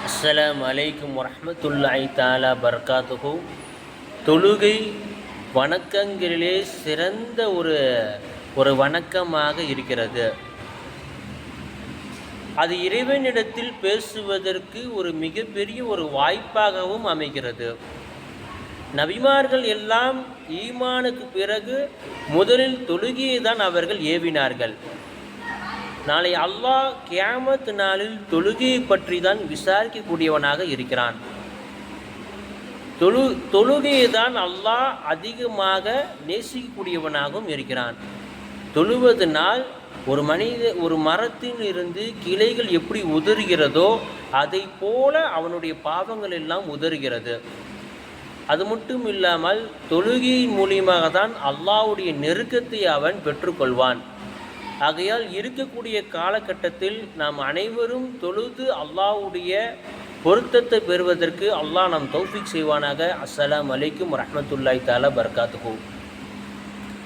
அஸ்ஸலாமு அலைக்கும் வரஹ்மத்துல்லாஹி தஆலா பரகாத்துஹு. தொழுகை வணக்கங்களிலே சிறந்த ஒரு வணக்கமாக இருக்கிறது. அது இறைவனிடத்தில் பேசுவதற்கு ஒரு மிகப்பெரிய ஒரு வாய்ப்பாகவும் அமைகிறது. நபிமார்கள் எல்லாம் ஈமானுக்கு பிறகு முதலில் தொழுகையை தான் அவர்கள் ஏவினார்கள். நாளை அல்லாஹ் கியாமத் நாளில் தொழுகையை பற்றி தான் விசாரிக்கக்கூடியவனாக இருக்கிறான். தொழுகையை தான் அல்லாஹ் அதிகமாக நேசிக்கக்கூடியவனாகவும் இருக்கிறான். தொழுவதனால் ஒரு மரத்தில் இருந்து கிளைகள் எப்படி உதறுகிறதோ அதை போல அவனுடைய பாவங்கள் எல்லாம் உதறுகிறது. அது மட்டும் இல்லாமல் தொழுகையின் மூலியமாக தான் அல்லாஹ்வுடைய நெருக்கத்தை அவன் பெற்றுக்கொள்வான். ஆகையால் இருக்கக்கூடிய காலகட்டத்தில் நாம் அனைவரும் தொழுது அல்லாஹ்வுடைய பொருத்தத்தை பெறுவதற்கு அல்லாஹ் நாம் தௌஃபீக் செய்வானாக. அஸ்ஸலாமு அலைக்கும் வரஹ்மத்துல்லாஹி தஆலா பரகாத்துஹு.